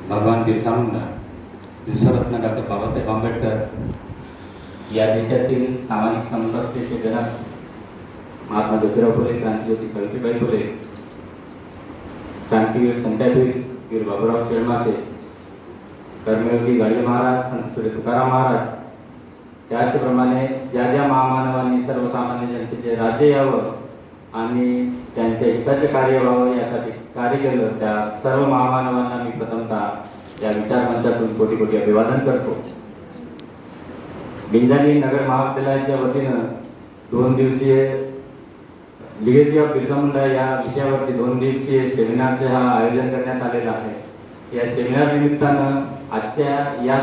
भगवान बिरसा मुंडा, विश्वरत्न डॉक्टर बाबासाहेब आंबेडकर या देशातील सामाजिक समरसतेचे जनक महात्मा ज्योतिराव फुले, क्रांतिज्योती सावित्रीबाई फुले, क्रांतीवीर संत्यावीर वीर बाबूराव शेळमाते, कर्मयोगी गाडगे महाराज, संत श्री तुकाराम महाराज, त्याचप्रमाणे ज्या ज्या महामानवांनी सर्वसामान्य जनतेचे राज्य यावं आणि त्यांच्या हिताचे कार्य व्हावं यासाठी कार्य केलं, त्या सर्व महामानवांना मी प्रथमतः या विचारमंचातून कोटी कोटी अभिवादन करतो. बिंजानी नगर महाविद्यालयाच्या वतीनं 2 दिवसीय लिगेसी ऑफ बिरसा मुंडा या विषयावरती 2 दिवसीय सेमिनारचे आयोजन करण्यात आलेलं आहे. या सेमिनार निमित्तानं आजच्या या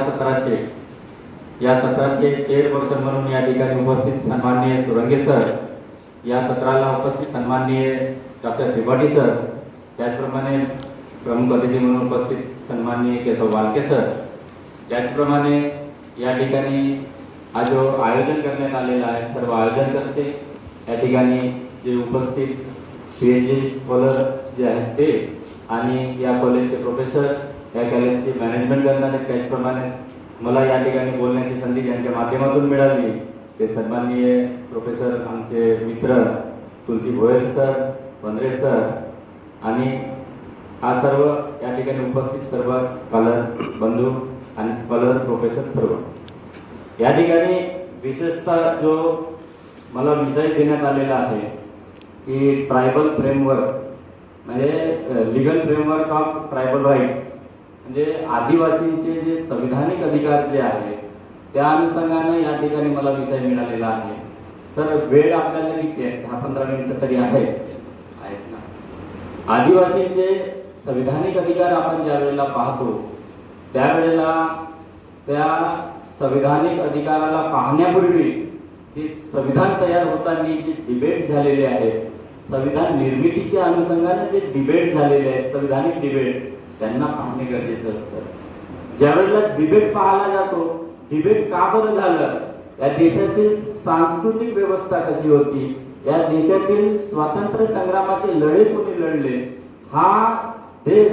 सत्राचे चेअरपर्सन म्हणून या ठिकाणी उपस्थित सन्माननीय सुरंगे सर, या सत्राला उपस्थित सन्माननीय डॉक्टर त्रिपाठी सर, त्याचप्रमाणे प्रमुख अतिथी म्हणून उपस्थित सन्माननीय केशव वालके सर, त्याचप्रमाणे या ठिकाणी हा जो आयोजन करण्यात आलेला आहे सर्व आयोजनकर्ते, या ठिकाणी जे उपस्थित PhD स्कॉलर जे आहेत ते, आणि या कॉलेजचे प्रोफेसर, या कॉलेजचे मॅनेजमेंट करणारे, त्याचप्रमाणे मला या ठिकाणी बोलण्याची संधी ज्यांच्या माध्यमातून मिळाली ते सन्माननीय प्रोफेसर आमचे मित्र तुलसी भोयर सर, वंद्रे सर, आणि हा सर्व या ठिकाणी उपस्थित सर्व स्कॉलर बंधू आणि स्कॉलर प्रोफेसर सर्व. या ठिकाणी विशेषतः जो मला विषय देण्यात आलेला आहे की ट्रायबल फ्रेमवर्क, म्हणजे legal framework of tribal rights, म्हणजे आदिवासींचे जे संविधानिक अधिकार जे आहेत त्या अनुषंगाने या ठिकाणी मला विषय मिळालेला आहे. सर वेळ आपल्याला किती आहे? 10-15 मिनिटं तरी आहेत ना. आदिवासींचे संविधानिक अधिकार आपण ज्या वेळेला पाहतो त्यावेळेला त्या संविधानिक अधिकाराला पाहण्यापूर्वी जे संविधान तयार होताना जे डिबेट झालेले आहेत, संविधान निर्मितीच्या अनुषंगाने जे डिबेट झालेले आहेत, संविधानिक डिबेट, त्यांना पाहणे गरजेचं असतं. ज्यावेळेला डिबेट पाहायला जातो, डिबेट का बरं झालं, या देशाची सांस्कृतिक व्यवस्था कशी होती, या देशातील स्वातंत्र्य संग्रामाचे लढे कोणी लढले, हा देश,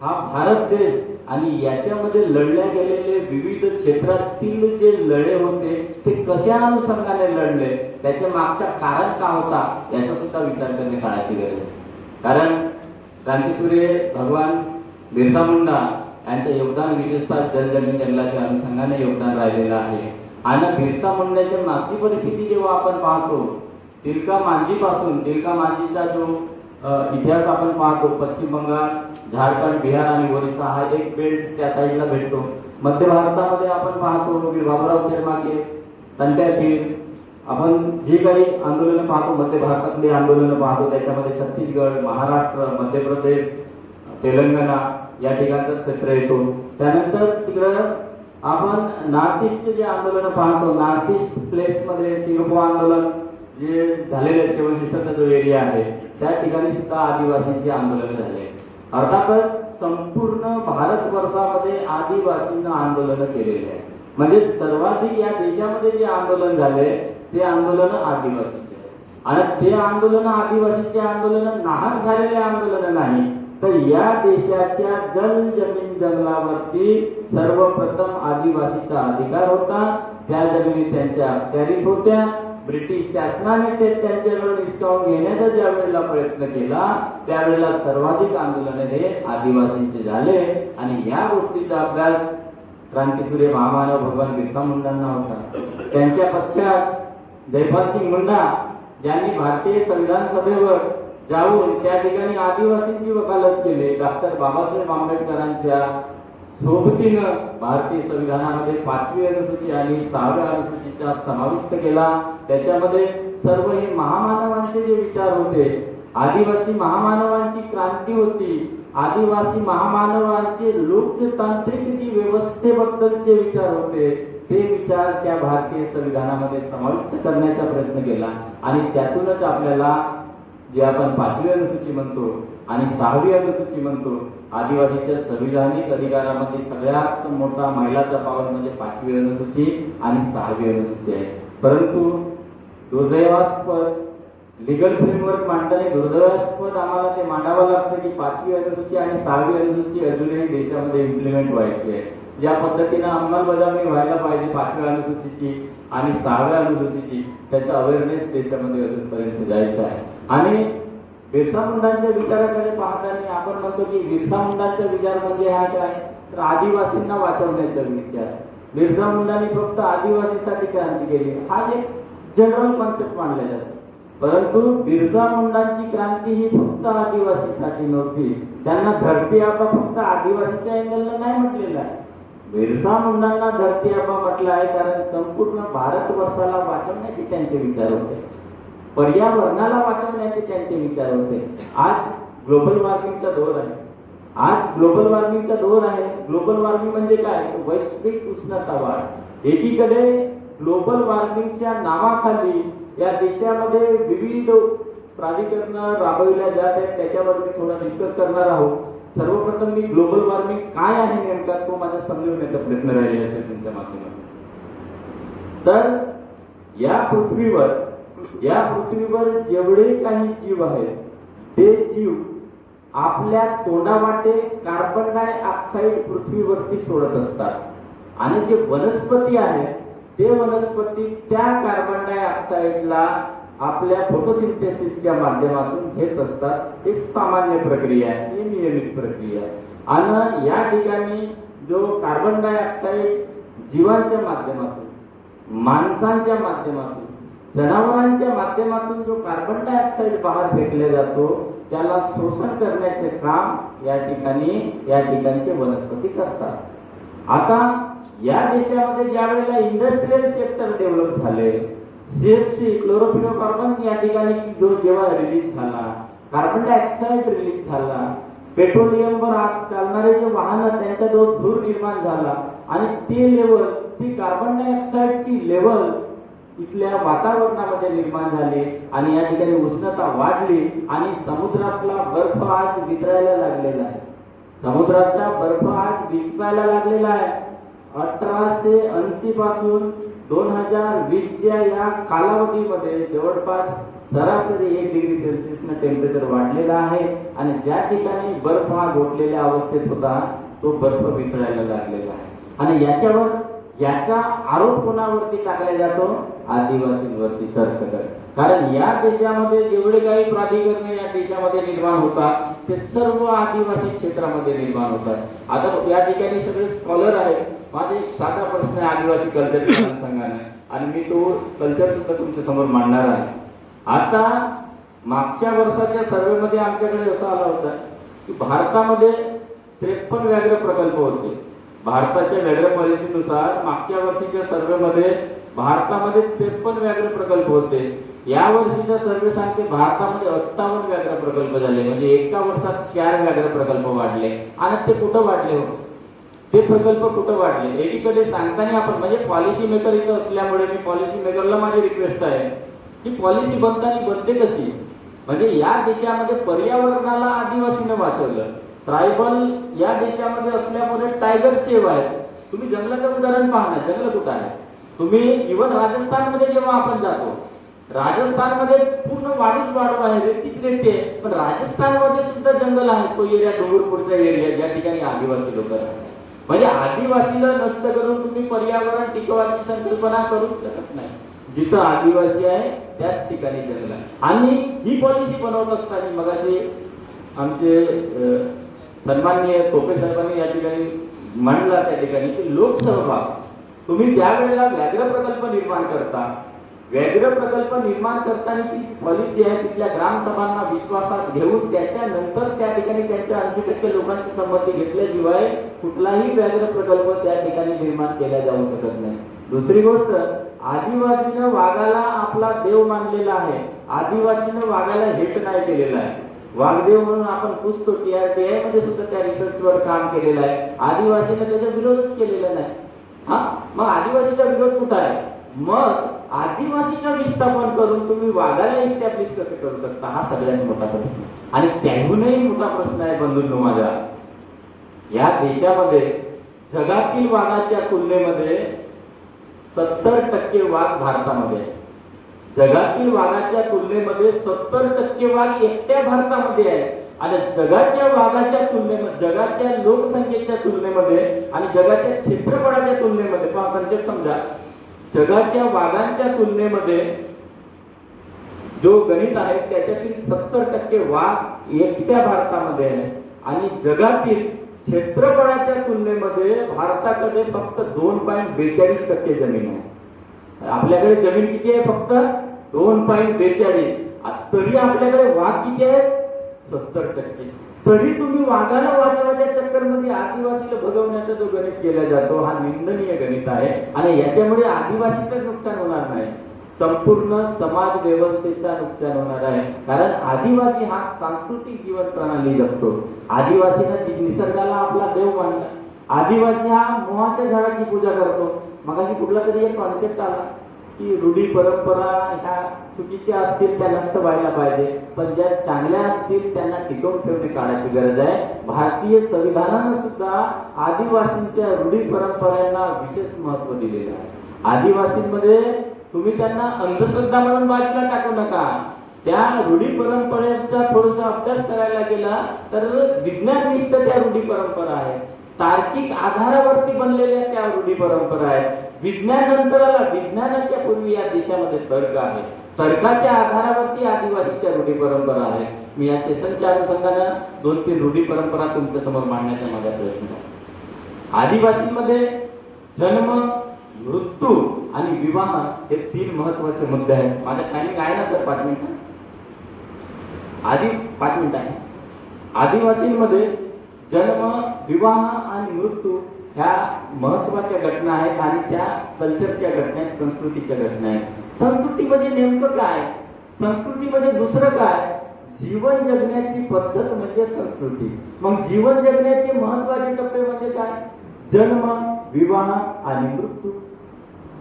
हा भारत देश, आणि याच्यामध्ये लढल्या गेलेले विविध क्षेत्रातील जे लढे होते ते कशा अनुषंगाने लढले, त्याच्या मागचा कारण का होता याचा सुद्धा विचार करणे काळाची गरज आहे. कारण क्रांतीसूर्य भगवान बिरसा मुंडा यांचं योगदान विशेषतः जलजमीन जंगलाच्या अनुषंगाने योगदान राहिलेलं आहे. आणि बिरसा मुंडाच्या मागची परिस्थिती जेव्हा आपण पाहतो, तिलका मांझीचा जो इतिहास आपण पाहतो, पश्चिम बंगाल, झारखंड, बिहार आणि ओरिसा हा एक बेल्ट त्या साईडला भेटतो. मध्य भारतामध्ये आपण पाहतो बाबूराव शेळमाके, संत्यावीर, आपण जे काही आंदोलनं पाहतो, मध्य भारतातली आंदोलनं पाहतो, त्याच्यामध्ये छत्तीसगड, महाराष्ट्र, मध्य प्रदेश, तेलंगणा या ठिकाणचं क्षेत्र येतो. त्यानंतर तिकडं आपण नॉर्थ ईस्टचे जे आंदोलनं पाहतो, नॉर्थ ईस्ट प्लेसमध्ये सिंगपो आंदोलन जे झालेले, शिवशिष्टाचा जो एरिया आहे त्या ठिकाणी सुद्धा आदिवासींची आंदोलनं झाले. अर्थातच संपूर्ण भारतवर्षामध्ये आदिवासींना आंदोलनं केलेली आहेत. म्हणजे सर्वाधिक या देशामध्ये जे आंदोलन झाले ते आंदोलन आदिवासीचे आहे. आणि ते आंदोलन आदिवासीचे आंदोलन नाहक झालेले आंदोलन नाही, तर या देशाच्या जल जमीन जंगलावरती सर्वप्रथम आदिवासीचा अधिकार होता. त्या जमिनी त्यांच्या अखत्यारीत होत्या. ब्रिटिश शासनाने ते त्यांच्याकडून हिसकावून घेण्याचा ज्या वेळेला प्रयत्न केला त्यावेळेला सर्वाधिक आंदोलन हे आदिवासींचे झाले. आणि या गोष्टीचा अभ्यास क्रांतीसूर्य महामानव भगवान बिरसा मुंडांना होता. त्यांच्या पश्चात जयपाल सिंग मुंडा, ज्यांनी भारतीय संविधान सभेवर जाऊन त्या ठिकाणी आदिवासींची वकालत केली. डॉक्टर बाबासाहेब आंबेडकरांच्या सोबतीनं भारतीय संविधानामध्ये 5वी अनुसूची आणि 6व्या अनुसूचीचा समाविष्ट केला. त्याच्यामध्ये सर्व हे महामानवांचे जे विचार होते, आदिवासी महामानवांची क्रांती होती, आदिवासी महामानवांचे लोकतांत्रिक जी व्यवस्थेबद्दलचे विचार होते, ते विचार त्या भारतीय संविधानामध्ये समाविष्ट करण्याचा प्रयत्न केला. आणि त्यातूनच आपल्याला जे आपण 5वी अनुसूची म्हणतो आणि 6वी अनुसूची म्हणतो, आदिवासीच्या संविधानिक अधिकारामध्ये सगळ्यात मोठा महिलाचा पाऊल म्हणजे 5वी अनुसूची आणि 6वी अनुसूची आहे. परंतु दुर्दैवास्पद लीगल फ्रेमवर्क मांडताना दुर्दैवास्पद आम्हाला ते मांडावं लागतं की 5वी अनुसूची आणि 6वी अनुसूची अजूनही देशामध्ये इम्प्लिमेंट व्हायची आहे. ज्या पद्धतीनं अंमलबजावणी व्हायला पाहिजे 5व्या अनुसूचीची आणि 6व्या अनुसूचीची, त्याचा अवेअरनेस देशामध्ये अजूनपर्यंत जायचा आहे. आणि बिरसा मुंडांच्या विचाराकडे पाहताना आपण म्हणतो की बिरसा मुंडांचा विचार म्हणजे हा काय, तर आदिवासींना वाचवण्याचा विचार. बिरसा मुंडांनी फक्त आदिवासीसाठी क्रांती केली, हा एक जनरल कॉन्सेप्ट मानला जातो. परंतु बिरसा मुंडांची क्रांती ही फक्त आदिवासीसाठी नव्हती. त्यांना धरती आबा फक्त आदिवासीच्या अँगलला नाही म्हटलेलं आहे. बिरसा मुंडांना धरती आबा म्हटलं आहे कारण संपूर्ण भारतवर्षाला वाचवण्याचे त्यांचे विचार होते, पर्यावरणाला वाचवण्याचे त्यांचे विचार होते. आज ग्लोबल वॉर्मिंगचा दौर आहे. ग्लोबल वॉर्मिंग म्हणजे काय, वैश्विक उष्णता वाढ. एकीकडे ग्लोबल वॉर्मिंगच्या नावाखाली या देशामध्ये विविध प्राधिकरण राबविल्या जात आहेत. त्याच्यावर मी थोडा डिस्कस करणार आहोत. सर्वप्रथम मी ग्लोबल वॉर्मिंग काय आहे नेमका तो माझा समजवण्याचा प्रयत्न राहील या सेशनच्या माध्यमातून. तर या पृथ्वीवर जेवढे काही जीव आहेत ते जीव आपल्या तोंडावाटे कार्बन डाय ऑक्साईड पृथ्वीवरती सोडत असतात. आणि जे वनस्पती आहेत ते वनस्पती त्या कार्बन डाय ऑक्साईडला आपल्या फोटोसिंथेसिसच्या माध्यमातून घेत असतात. हे सामान्य प्रक्रिया आहे, ही नियमित प्रक्रिया आहे. आणि या ठिकाणी जो कार्बन डाय ऑक्साईड जीवांच्या माध्यमातून, माणसांच्या माध्यमातून, जनावरांच्या माध्यमातून जो कार्बन डाय ऑक्साईड बाहेर फेकला जातो त्याला शोषण करण्याचे काम या ठिकाणचे वनस्पती करतात. आता या देशामध्ये ज्या वेळेला इंडस्ट्रियल सेक्टर डेव्हलप झाले, सीएफसी क्लोरोफ्लोरोकार्बन या ठिकाणी जो जेव्हा रिलीज झाला, कार्बन डायऑक्साईड रिलीज झाला, पेट्रोलियमवर चालणारे जे वाहन त्यांचा जो धूर निर्माण झाला आणि ती कार्बन डायऑक्साईडची लेवल इथल्या वातावरणामध्ये निर्माण झाली आणि या ठिकाणी उष्णता वाढली आणि समुद्रातला बर्फ आज वितळायला लागलेला आहे. समुद्राचा बर्फ आज वितळायला लागलेला आहे. 1880 पासून 2020च्या या कालावधीमध्ये जवळपास सरासरी 1 डिग्री सेल्सिअसनं टेम्परेचर वाढलेलं आहे. आणि ज्या ठिकाणी बर्फ हा गोठलेल्या अवस्थेत होता तो बर्फ वितळायला लागलेला आहे. आणि याचा आरोप कोणावरती टाकला जातो, आदिवासींवरती सरसकट. कारण या देशामध्ये जेवढे काही प्राधिकरण या देशामध्ये निर्माण होतात ते सर्व आदिवासी क्षेत्रामध्ये निर्माण होतात. आता या ठिकाणी सगळे स्कॉलर आहेत. माझा एक साधा प्रश्न आहे आदिवासी कल्चरच्या अनुषंगाने आणि मी तो कल्चर सुद्धा तुमच्या समोर मांडणार आहे. आता मागच्या वर्षाच्या सर्वेमध्ये आमच्याकडे असं आला होता की भारतामध्ये 53 व्याघ्र प्रकल्प होते. भारताच्या व्याघ्र पॉलिसीनुसार मागच्या वर्षीच्या सर्वेमध्ये भारतामध्ये 53 व्याघ्र प्रकल्प होते. या वर्षीचा सर्वे सांगते भारतामध्ये 58 व्याघ्र प्रकल्प झाले. म्हणजे एका वर्षात 4 व्याघ्र प्रकल्प वाढले. आणि ते कुठं वाढले हो, ते प्रकल्प कुठं वाढले? एकीकडे सांगताना आपण म्हणजे पॉलिसी मेकर इथं असल्यामुळे मी पॉलिसी मेकरला माझी रिक्वेस्ट आहे की पॉलिसी बनते कशी, म्हणजे या देशामध्ये पर्यावरणाला आदिवासीने वाचवलं. ट्रायबल या देशामध्ये असल्यामुळे टायगर सेव्ह आहेत. तुम्ही जंगलाचं उदाहरण पाहा ना, जंगल कुठं आहे? तुम्ही इव्हन राजस्थानमध्ये जेव्हा आपण जातो, राजस्थानमध्ये पूर्ण वाढू आहे, रेतीच रेती आहे, पण राजस्थानमध्ये सुद्धा जंगल आहे. तो एरिया डोंगरपूरचा एरिया ज्या ठिकाणी आदिवासी लोक राहतात. म्हणजे आदिवासीला नष्ट करून तुम्ही पर्यावरण टिकवायची संकल्पना करूच शकत नाही. जिथं आदिवासी आहे त्याच ठिकाणी जंगल आहे. आणि ही पॉलिसी बनवत असताना मगाशी आमचे सन्माननीय टोपे साहेबांनी या ठिकाणी मांडला त्या ठिकाणी की लोकसहभाग. तुम्ही ज्या वेळेला व्याघ्र प्रकल्प निर्माण करतानाची पॉलिसी आहे तिथल्या ग्रामसभांना विश्वासात घेऊन त्याच्यानंतर त्या ठिकाणी त्यांच्या 80% लोकांची संमती घेतल्याशिवाय कुठलाही व्याघ्र प्रकल्प त्या ठिकाणी निर्माण केला जाऊ शकत नाही. दुसरी गोष्ट, आदिवासीनं वाघाला आपला देव मानलेला आहे. आदिवासीनं वाघाला हेट नाही केलेला आहे. वाघदेव म्हणून आपण पुसतो, TRTI मध्ये सुद्धा त्या रिसर्चवर काम केलेलं आहे. आदिवासीने त्याचा विरोधच केलेला नाही. मग आदिवासीचा विरोध कुठं आहे? मग आदिवासीचं विस्थापन करून तुम्ही वाघाला इस्टॅब्लिश कसे करू शकता, हा सगळ्यात मोठा प्रश्न. आणि त्याहूनही मोठा प्रश्न आहे बंधूंनो माझ्या, या देशामध्ये जगातील वाघाच्या तुलनेमध्ये 70% वाघ भारतामध्ये आहे. जगातील वाघाच्या तुलनेमध्ये 70% वाघ एकट्या भारतामध्ये आहे आणि जगाच्या वाघाच्या तुलनेमध्ये, जगाच्या लोकसंख्येच्या तुलनेमध्ये आणि जगाच्या क्षेत्रफळाच्या तुलनेमध्ये पहा कन्सेप्ट समजा, जगाच्या वाघांच्या तुलनेमध्ये जो गणित आहे त्याच्यातील 70% वाघ एकट्या भारतामध्ये आहे आणि जगातील क्षेत्रफळाच्या तुलनेमध्ये भारताकडे फक्त 2.42% जमीन आहे. आपल्याकडे जमीन किती आहे? फक्त 2.42. तरी आपल्याकडे वाघ किती आहेत? 70%. तरी तुम्ही वाघाला वाचवायच्या चक्करमध्ये आदिवासीला भगवण्याचा जो गणित केला जातो हा निंदनीय गणित आहे आणि याच्यामुळे आदिवासीचं नुकसान होणार नाही, संपूर्ण समाज व्यवस्थेचा नुकसान होणार आहे. कारण आदिवासी हा सांस्कृतिक जीवन प्रणाली जगतो. आदिवासीनं निसर्गाला आपला देव मानला. आदिवासी हा मोहाच्या झाडाची पूजा करतो. मगाशी कुठला तरी एक कॉन्सेप्ट आला की रूढी परंपरा ह्या चुकीच्या असतील त्या नष्ट व्हायला पाहिजे, पण ज्या चांगल्या असतील त्यांना टिकवून ठेवणे काळाची गरज आहे. भारतीय संविधानानं सुद्धा आदिवासींच्या रूढी परंपरांना विशेष महत्व दिलेलं आहे. आदिवासींमध्ये तुम्ही त्यांना अंधश्रद्धा म्हणून बाजूला टाकू नका. त्या रूढी परंपरेचा थोडासा अभ्यास करायला गेला तर विज्ञाननिष्ठ त्या रूढी परंपरा आहेत. तार्किक आधारावरती बनलेल्या त्या रूढी परंपरा आहेत. विज्ञान नंतर आला, विज्ञानाच्या पूर्वी या देशामध्ये तर्क आहे. तर्काच्या आधारावरती आदिवासीच्या रूढी परंपरा आहे. मी या सेशनच्या अनुषंगानं 2-3 रूढी परंपरा तुमच्या समोर मांडण्याचा माझा प्रयत्न आहे. आदिवासींमध्ये जन्म, मृत्यू आणि विवाह हे 3 महत्वाचे मुद्दे आहेत. माझा टायमिंग आहे ना सर? 5 मिनिटं. 5 मिनिटं आहे. आदिवासींमध्ये जन्म, विवाह आणि मृत्यू ह्या महत्वाच्या घटना आहेत आणि त्या कल्चरच्या घटना आहेत, संस्कृतीच्या घटना आहेत. संस्कृती म्हणजे नेमकं काय? संस्कृती म्हणजे दुसरं काय? जीवन जगण्याची पद्धत म्हणजे संस्कृती. मग जीवन जगण्याचे महत्वाचे टप्पे म्हणजे काय? जन्म, विवाह आणि मृत्यू.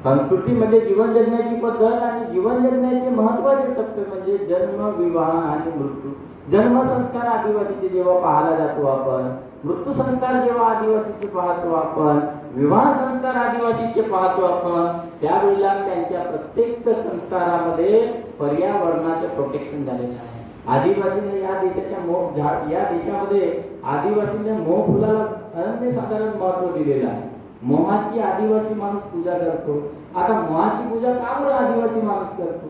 संस्कृती म्हणजे जीवन जगण्याची पद्धत आणि जीवन जगण्याचे महत्वाचे टप्पे म्हणजे जन्म, विवाह आणि मृत्यू. जन्म संस्कार आदिवासीचे जेव्हा पाहायला जातो आपण, मृत्यू संस्कार जेव्हा आदिवासीचे पाहतो आपण, विवाह संस्कार आदिवासीचे पाहतो आपण, त्यावेळेला त्यांच्या प्रत्येक संस्कारामध्ये पर्यावरणाचं प्रोटेक्शन झालेलं आहे. आदिवासीने या देशामध्ये आदिवासीने मोह फुलाला अनन्यसाधारण महत्व दिलेलं आहे. मोहाची आदिवासी माणूस पूजा करतो. आता मोहाची पूजा का बरं आदिवासी माणूस करतो?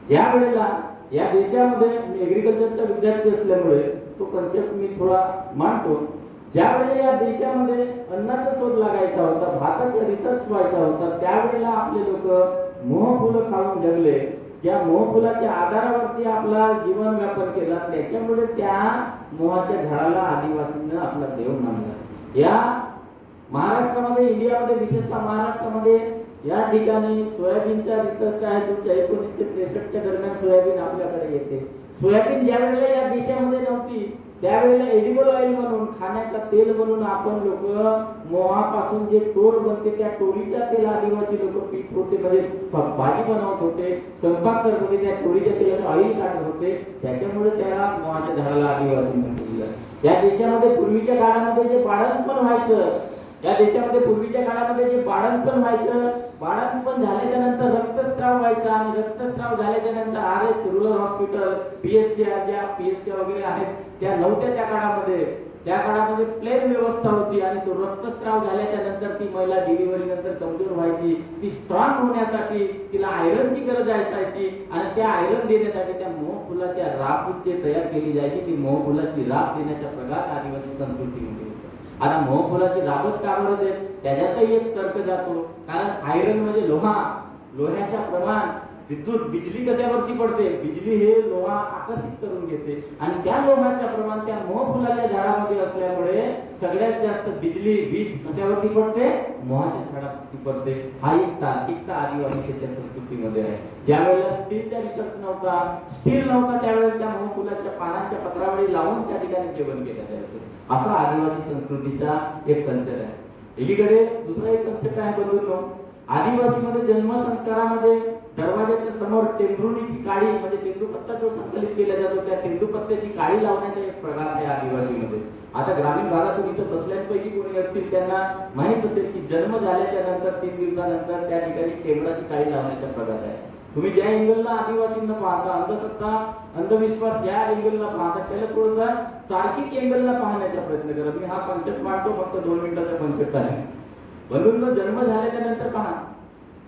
ज्या वेळेला या देशामध्ये मी एग्रीकल्चरचा विद्यार्थी असल्यामुळे तो कन्सेप्ट मी थोडा मांडतो. ज्या वेळेला या देशामध्ये अन्नाचा शोध लागायचा होता, भाताचा रिसर्च व्हायचा होता, त्यावेळेला आपले लोक मोहफुलं खाऊन जगले. ज्या मोहफुलाच्या आधारावरती आपला जीवन व्यापन केला, त्याच्यामुळे त्या मोहाच्या झाडाला आदिवासींना आपला देव मानला. या महाराष्ट्रामध्ये, इंडियामध्ये, विशेषतः महाराष्ट्रामध्ये या ठिकाणी सोयाबीनचा रिसर्च आहे. तुमच्या 1963च्या दरम्यान सोयाबीन आपल्याकडे येते. सोयाबीन ज्या वेळेला या देशामध्ये नव्हती त्यावेळेला एडिबल ऑइल म्हणून, खाण्याचा तेल म्हणून आपण लोक मोहापासून जे टोर बनते त्या टोरीचा तेल आदिवासी लोक पीत होते, म्हणजे भाजी बनवत होते, स्वयंपाक करत होते, त्या टोरीच्या तेलाचं ऑइल काढत होते. त्याच्यामुळे त्या मोहाच्या झाडाला आदिवासींनी पूजलं. या देशामध्ये पूर्वीच्या काळामध्ये जे बाळंतपण व्हायचं, या देशामध्ये पूर्वीच्या काळामध्ये जे बाळंतपण व्हायचं, बाळंतपण झाल्याच्या नंतर रक्तस्राव व्हायचा आणि रक्तस्राव झाल्याच्या नंतर आरे रुरल हॉस्पिटल, पीएससी वगैरे आहेत त्या नव्हत्या त्या काळामध्ये. त्या काळामध्ये प्लेन व्यवस्था होती आणि तो रक्तस्राव झाल्याच्या नंतर ती महिला डिलिव्हरी नंतर कमजोर व्हायची. ती स्ट्रॉंग होण्यासाठी तिला आयरनची गरज असायची आणि त्या आयरन देण्यासाठी त्या मोहफुलाच्या राख जे तयार केली जायची, ती मोहफुलाची राख देण्याच्या प्रकार आदिवासी संस्कृतीमध्ये. आता मोहफुलाची राबच का बरं देत? त्याच्यातही एक तर्क जातो. कारण आयरन म्हणजे लोहा, लोह्याच्या प्रमाण, विद्युत बिजली कशावरती पडते? बिजली हे लोहा आकर्षित करून घेते आणि त्या लोहाचं प्रमाण त्या मोहफुलाच्या झाडामध्ये असल्यामुळे सगळ्यात जास्त बिजली, वीज कशावरती पडते? मोहाच्या झाडावरती पडते. हा एक तार्किकता आदिवासीच्या संस्कृतीमध्ये आहे. ज्यावेळेला स्टीलचा रिसर्च नव्हता, स्टील नव्हता, त्यावेळेला त्या मोहफुलाच्या पानांच्या पत्रावळी लावून त्या ठिकाणी जेवण केलं जायचं. असा आदिवासी संस्कृतीचा एक कल्चर आहे. एकीकडे दुसरा एक कन्सेप्ट आहे बंधूंनो, आदिवासीमध्ये जन्मसंस्कारामध्ये दरवाजाच्या समोर टेंभरुणीची काळी, म्हणजे तेंदूपत्ता जो संकलित केला जातो त्या तेंदूपत्त्याची काळी लावण्याचा एक प्रकार आहे आदिवासीमध्ये. आता ग्रामीण भागातून इथं बसल्यापैकी कोणी असतील त्यांना माहित असेल की जन्म झाल्याच्या नंतर 3 दिवसानंतर त्या ठिकाणी टेंभराची काळी लावण्याचा प्रकार आहे. तुम्ही ज्या अँगलला आदिवासींना पाहता, अंधश्रद्धा अंधविश्वास या अँगलला पाहता, त्याला थोडासा तार्किक अँगलला पाहण्याचा प्रयत्न करा. मी हा कॉन्सेप्ट मांडतो, फक्त 2 मिनिटाचा कॉन्सेप्ट आहे. बंधूंनो, जन्म झाल्याच्या नंतर पहा,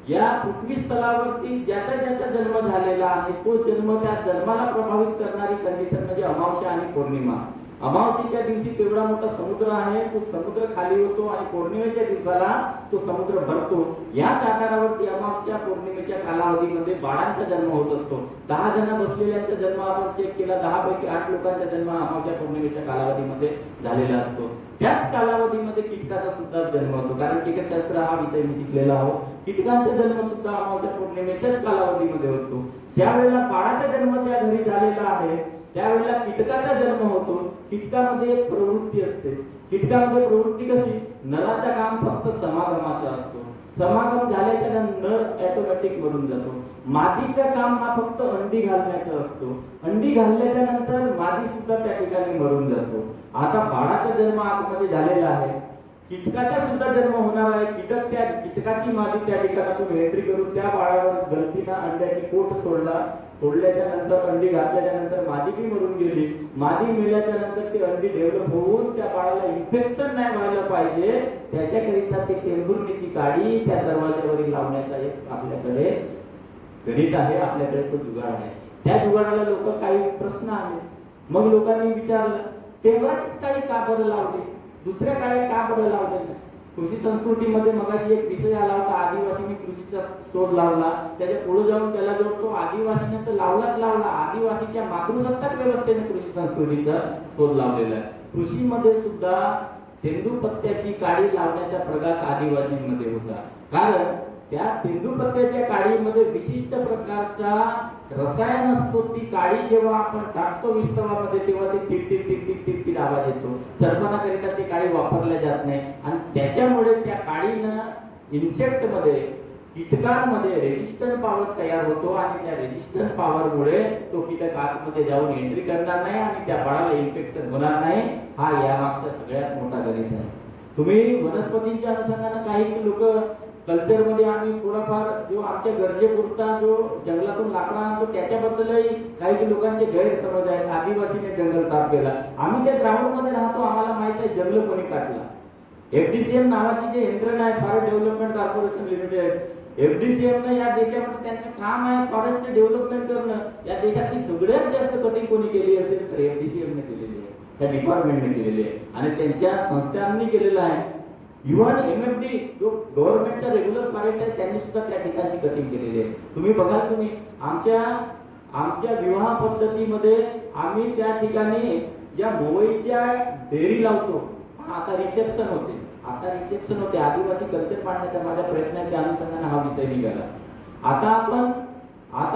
या पृथ्वी स्थलावरती ज्याचा ज्याचा जन्म झालेला आहे तो जन्म, त्या जन्माला प्रभावित करणारी कंडिशन म्हणजे अमावस्या आणि पौर्णिमा. अमावस्येच्या दिवशी तेवढा मोठा समुद्र आहे, तो समुद्र खाली होतो आणि पौर्णिमेच्या दिवसाला तो समुद्र भरतो. याच आधारावरती अमावस्या पौर्णिमेच्या कालावधीमध्ये बाळांचा जन्म होत असतो. 10 जण बसलेल्यांचा जन्म आपण चेक केला, 10 पैकी 8 लोकांचा जन्म अमावस्या पौर्णिमेच्या कालावधीमध्ये झालेला असतो. त्याच कालावधीमध्ये कीटकाचा सुद्धा जन्म होतो, कारण कीटकशास्त्र हा विषय मी शिकलेला आहो. कीटकांचा जन्म सुद्धा अमावस्या पौर्णिमेच्याच कालावधीमध्ये होतो. ज्या वेळेला बाळाचा जन्म त्या घरी झालेला आहे त्यावेळेला कीटकाचा जन्म होतो. कीटकामध्ये एक प्रवृत्ती असते. कीटकामध्ये प्रवृत्ती कशी, नराचा काम फक्त समागमाचा असतो. समागम झाल्याच्या नंतर नर ऑटोमॅटिक मरून जातो. मादीचं काम हा फक्त अंडी घालण्याचा असतो. अंडी घालल्याच्या नंतर मादी सुद्धा त्या ठिकाणी मरून जातो. आता बाळाचा जन्म आतमध्ये झालेला आहे, कीटकाचा सुद्धा जन्म होणार आहे. कीटकाची मादी त्या ठिकाणातून एंट्री करून त्या बाळावर गलतीनं अंड्याची कोट सोडल्याच्या नंतर अंडी घातल्याच्या नंतर मादी बी मरून गेली. मादी मेल्याच्या नंतर ते अंडी डेव्हलप होऊन त्या बाळाला इन्फेक्शन नाही व्हायला पाहिजे त्याच्याकरिता ते टेंभुर्णीची काडी त्या दरवाज्यावरील लावण्याचा एक आपल्याकडे गणित आहे, आपल्याकडे तो जुगाड आहे. त्या जुगाडाला लोक काही प्रश्न आले. मग लोकांनी विचारलं, टेंभराचीच काडी का बरं लावली, दुसऱ्या काड्या का बरं लावल्या नाही? कृषी संस्कृतीमध्ये मगाशी एक विषय आला होता, आदिवासींनी कृषीचा शोध लावला. त्याच्या पुढे जाऊन त्याला जोडतो, आदिवासीने तर लावलाच लावला. आदिवासीच्या मातृसत्ताक व्यवस्थेने कृषी संस्कृतीचा शोध लावलेला आहे. कृषीमध्ये सुद्धा तेंदूपत्त्याची काडी लावण्याचा प्रघात आदिवासींमध्ये होता, कारण त्या तेंदूपत्त्याच्या काडीमध्ये विशिष्ट प्रकारचा रसायन असतो. ती काडी जेव्हा आपण टाकतो विस्तवामध्ये तेव्हा ते तिक आवाज येतो. सरपणाकरिता ती काडी वापरल्या जात नाही आणि त्याच्यामुळे त्या काडीनं इन्सेक्ट मध्ये, कीटकांमध्ये रेजिस्टंट पॉवर तयार होतो आणि त्या रेजिस्टंट पॉवरमुळे तो कीटक आतमध्ये जाऊन एंट्री करणार नाही आणि त्या बाळाला इन्फेक्शन होणार नाही. हा यामागचा सगळ्यात मोठा गणित आहे. तुम्ही वनस्पतींच्या अनुषंगाने काही लोक कल्चरमध्ये आम्ही थोडाफार जो आमच्या गरजेपुरता जो जंगलातून लाकडा आणतो त्याच्याबद्दलही काही लोकांचे गैरसमज आहेत. आदिवासीने जंगल साफ केला, आम्ही त्या ग्राउंड मध्ये राहतो, आम्हाला माहित आहे जंगल कोणी काढला. FDCM नावाची जे यंत्रणा आहे, forest development corporation limited, FDCM ने या देशामध्ये त्यांचं काम आहे फॉरेस्टचे डेव्हलपमेंट करणं. या देशातली सगळ्यात जास्त कटिंग कोणी केली असेल तर FDCM ने केलेली आहे, त्या डिपार्टमेंटने केलेली आहे आणि त्यांच्या संस्थांनी केलेलं आहे. इव्हन MFD जो गव्हर्नमेंटचा रेग्युलर फॉरेस्ट आहे त्यांनी सुद्धा त्या ठिकाणची कटिंग केलेली आहे. तुम्ही बघाल, तुम्ही आमच्या विवाह पद्धतीमध्ये आम्ही त्या ठिकाणी ज्या मोवईच्या डेअरी लावतो, आता रिसेप्शन होते. आदिवासी कल्चर पाडण्याचा माझा प्रयत्न आहे, त्या अनुषंगाने हा विषय निघाला. आता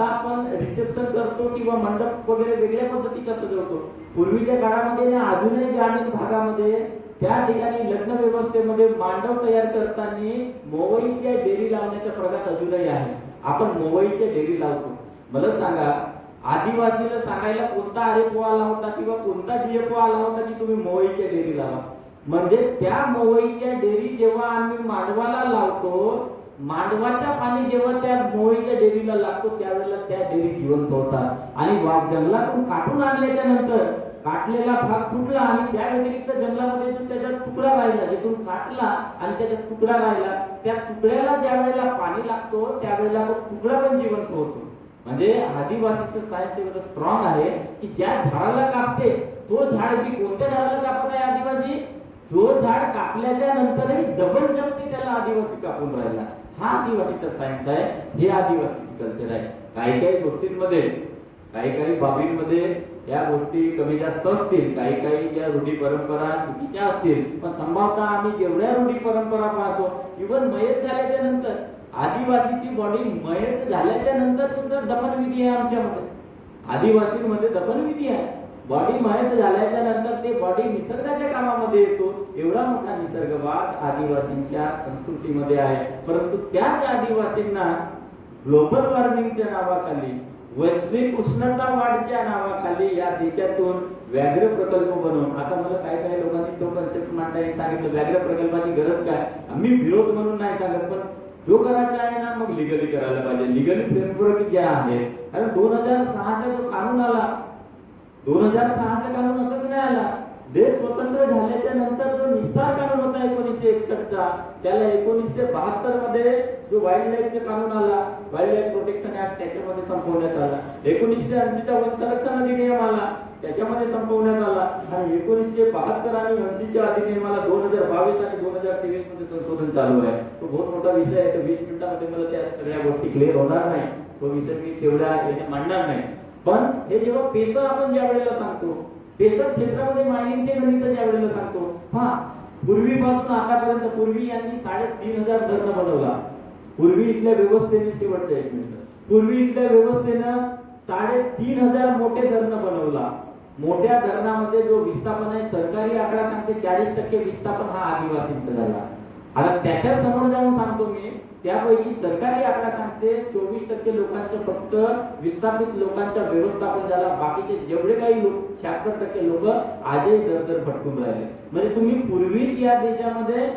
आपण रिसेप्शन करतो किंवा मंडप वगैरे वेगळ्या पद्धतीचा सजवतो. पूर्वीच्या काळामध्ये अजूनही ग्रामीण भागामध्ये त्या ठिकाणी लग्न व्यवस्थेमध्ये मांडव तयार करताना मोवईच्या डेअरी लावण्याचा प्रघात अजूनही आहे. आपण मोवईच्या डेअरी लावतो. मला सांगा, आदिवासीला सांगायला कोणता आरेपो आला होता किंवा कोणता DFO आला होता की तुम्ही मोवईच्या डेअरी लावा? म्हणजे त्या मोवईच्या डेअरी जेव्हा आम्ही मांडवाला लावतो, मांडवाचा पाणी जेव्हा त्या मोवईच्या डेअरीला लागतो त्यावेळेला त्या डेअरी जिवंत होतात आणि जंगलातून काढून आणल्याच्या नंतर काटलेला भाग फुटला आणि त्या व्यतिरिक्त जंगलामध्ये जो त्याच्यात तुकडा राहिला, जिथून काटला आणि त्याच्यात तुकडा राहिला, त्या तुकड्याला ज्या वेळेला पाणी लागतो त्यावेळेला तो तुकडा पण जिवंत होतो. म्हणजे आदिवासीचं सायन्स एवढं स्ट्रॉंग आहे की ज्या झाडाला कापते तो झाड बी कोणत्या झाडाला कापत आहे आदिवासी, जो झाड कापल्याच्या नंतरही डबल जगते त्याला आदिवासी कापून राहिला. हा आदिवासीचा सायन्स आहे, हे आदिवासीची कल्चर आहे. काही गोष्टींमध्ये, काही बाबींमध्ये या गोष्टी कमी जास्त असतील, काही ज्या रूढी परंपरा चुकीच्या असतील, पण संभवतः आम्ही जेवढ्या रूढी परंपरा पाहतो, इव्हन मयत झाल्याच्या नंतर आदिवासीची बॉडी मयत झाल्याच्या नंतर सुद्धा दफनविधी आहे आमच्यामध्ये. आदिवासींमध्ये दफनविधी आहे. बॉडी मयत झाल्याच्या नंतर ते बॉडी निसर्गाच्या कामामध्ये येतो. एवढा मोठा निसर्गवाद आदिवासींच्या संस्कृतीमध्ये आहे. परंतु त्याच आदिवासींना ग्लोबल वॉर्मिंगच्या नावाखाली, वैश्विक उष्णता वाढच्या नावाखाली या देशातून व्याघ्र प्रकल्प बनवून, आता मला काही लोकांनी तो कन्सेप्ट मांडताना सांगितलं व्याघ्र प्रकल्पाची गरज काय. आम्ही विरोध म्हणून नाही सांगत, पण जो करायचा आहे ना मग लिगली करायला पाहिजे. लिगली फ्रेमवर्क जे आहे, कारण 2006चा जो कानून आला, 2006चा कानून असंच नाही आला. देश स्वतंत्र झाल्याच्या नंतर जो निस्तार कानून होता 1961चा, त्याला 1972 मध्ये जो वाईल्ड लाईफचा कानून आला, वाईल्ड लाईफ प्रोटेक्शन ऍक्ट, त्याच्यामध्ये संपवण्यात आला. 1980चा वन संरक्षण अधिनियम आला, त्याच्यामध्ये संपवण्यात आला. आणि 1972 आणि 80च्या अधिनियमाला 2022 आणि 2023 मध्ये संशोधन चालू आहे. तो बहुत मोठा विषय आहे. 20 मिनिटांमध्ये मला त्या सगळ्या गोष्टी क्लिअर होणार नाही. तो विषय मी तेवढ्या याने मांडणार नाही. पण हे जेव्हा पेसर आपण ज्या वेळेला सांगतो, पेसर क्षेत्रामध्ये मायनिंगचे गणित ज्या वेळेला सांगतो, हा पूर्वीपासून आतापर्यंत पूर्वी यांनी 3,500 धरण बनवला. पूर्वी इथल्या व्यवस्थेने, शेवटच्या 1 मिनिट, पूर्वी इथल्या व्यवस्थेनं 3,500 मोठे धरण बनवला. मोठ्या धरणामध्ये जो विस्थापन आहे, सरकारी आकडा सांगते 40% विस्थापन हा आदिवासींचा झाला. आता त्याच्या समोर जाऊन सांगतो मी, त्यापैकी सरकारी आकडा सांगते 24% लोकांचं फक्त विस्थापित लोकांच्या व्यवस्थापन झाला. बाकीचे जेवढे काही लोक 76% लोक आजही दरदर भटकून राहिले. म्हणजे तुम्ही पूर्वीच या देशामध्ये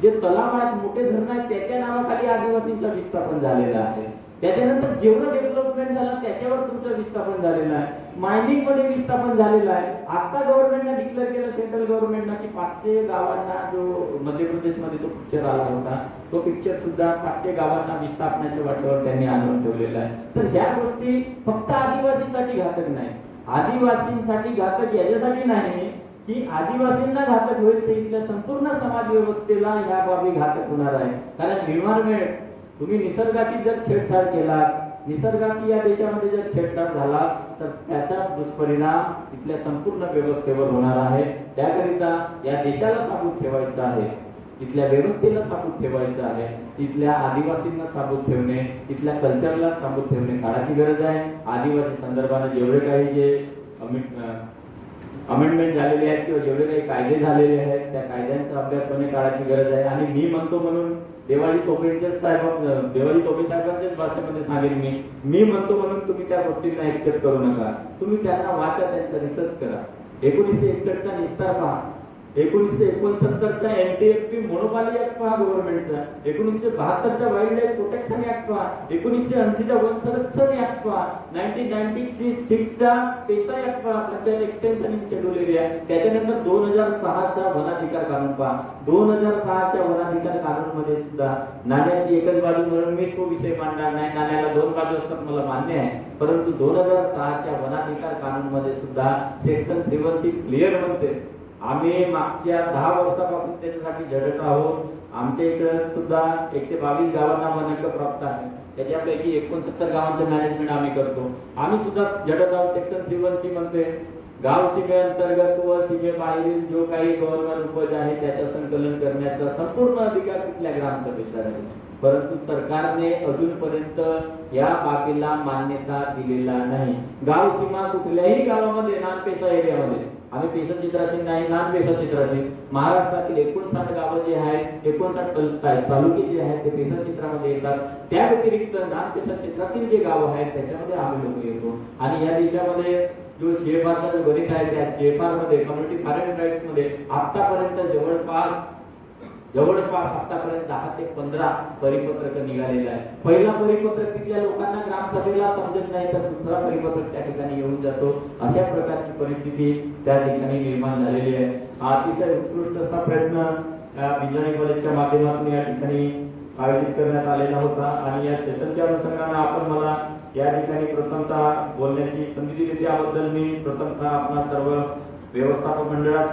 जे तलाव आहेत, मोठे धरण आहेत, त्याच्या नावाखाली आदिवासींचं विस्थापन झालेलं आहे. त्याच्यानंतर जेवढं डेव्हलपमेंट झालं त्याच्यावर तुमचं विस्थापन झालेलं आहे. मायनिंग मध्ये विस्थापन झालेलं आहे. आता गव्हर्नमेंटने डिक्लेअर केलं, सेंट्रल गव्हर्नमेंटने, की 500 गावांना, जो मध्य प्रदेशमध्ये तो पिक्चर आला होता, तो पिक्चर सुद्धा 500 गावांना विस्थापनाच्या वाटेवर त्यांनी आणून ठेवलेला आहे. तर ह्या गोष्टी फक्त आदिवासीसाठी घातक नाही, आदिवासींसाठी घातक याच्यासाठी नाही की आदिवासींना घातक होईल, तर इथल्या संपूर्ण समाज व्यवस्थेला ह्या बाबी घातक होणार आहे. कारण एन्व्हायरमेंट, तुम्ही निसर्गाची जर छेडछाड केला, निसर्गाशी या देशामध्ये जर छेडछाड झाला, तर त्याचा दुष्परिणाम इथल्या संपूर्ण व्यवस्थेवर होणार आहे. त्याकरिता या देशाला साबूत ठेवायचं आहे, इथल्या व्यवस्थेला साबूत ठेवायचं आहे, इथल्या आदिवासींना साबूत ठेवणे, इथल्या कल्चरला साबूत ठेवणे काळाची गरज आहे. आदिवासी संदर्भाने जेवढे काही जे अमेंडमेंट झालेले आहेत किंवा जेवढे काही कायदे झालेले आहेत, त्या कायद्यांचा अभ्यास होणे काळाची गरज आहे. आणि मी म्हणतो म्हणून देवाजी तोपेंच्या साहेबांच्याच भाषेमध्ये सांगेन, मी म्हणतो म्हणून तुम्ही त्या गोष्टींना एक्सेप्ट करू नका. तुम्ही त्यांना वाचा, त्यांचा रिसर्च करा. 1961चा निस्तार पहा, 1969चा एनटीएफपी मोनोपॉली ऍक्ट पहा गव्हर्नमेंटचा, 1972चा वाईल्ड लाईफ प्रोटेक्शन ऍक्ट पहा, 1980चा वन संरक्षण ऍक्ट पहा, 1996चा पेसा ऍक्ट पहा, panchayat extension in schedule area, त्याच्यानंतर 2006चा वनाधिकार कानून पहा. 2006च्या वनाधिकार कानून मध्ये सुद्धा नाण्याची एकच बाजू, म्हणून मी तो विषय मांडणार नाही. नाण्याला 2 बाजू असतात मला मान्य आहे, परंतु 2006च्या वनाधिकार कानून मध्ये सुद्धा सेक्शन 316 क्लिअर म्हणते. आम्ही मागच्या 10 वर्षापासून त्याच्यासाठी झटत आहोत. आमच्या इकडे सुद्धा 122 गावांना वन हक्क प्राप्त आहे. त्याच्यापैकी 69 गावांचं मॅनेजमेंट आम्ही करतो. आम्ही सुद्धा झटत आहोत. सेक्शन 316 म्हणते गाव सीमे अंतर्गत व सीमे बाहेरील जो काही गव्हर्नमेंट उपज आहे त्याचं संकलन करण्याचा संपूर्ण अधिकार तिथल्या ग्रामसभेचा आहे. परंतु सरकारने अजूनपर्यंत या बाबीला मान्यता दिलेला नाही. गाव सीमा कुठल्याही गावामध्ये, नॉन पेसा एरियामध्ये, आम्ही पेसा चित्राशी नाही, नॉन पेसा चित्राशी, महाराष्ट्रातील 59 गावं जे आहेत, 59 तालुके जे आहेत ते पेसा चित्रामध्ये येतात. त्या व्यतिरिक्त नॉन पेसा चित्रातील जे गावं आहेत त्याच्यामध्ये आम्ही लोक येतो. आणि या देशामध्ये जो CFRचा जो गणित आहे, त्या CFR मध्ये, कम्युनिटी फॉरेस्ट राईट्स मध्ये आतापर्यंत जवळपास आतापर्यंत 10 ते 15 परिपत्रक निघालेले आहे. पहिला परिपत्रक तिथल्या लोकांना ग्रामसभेला समजत नाही, तर दुसरा परिपत्रक त्या ठिकाणी येऊन जातो. अशा प्रकारची परिस्थिती त्या ठिकाणी निर्माण झालेली आहे. अतिशय उत्कृष्ट असा प्रयत्न बिंजोरी कॉलेजच्या माध्यमातून या ठिकाणी आयोजित करण्यात आलेला होता. आणि या सेशनच्या अनुषंगाने आपण मला या ठिकाणी प्रथमतः बोलण्याची संधी दिली, त्याबद्दल मी प्रथमतः आपणा सर्व व्यवस्थापक मंडळाचे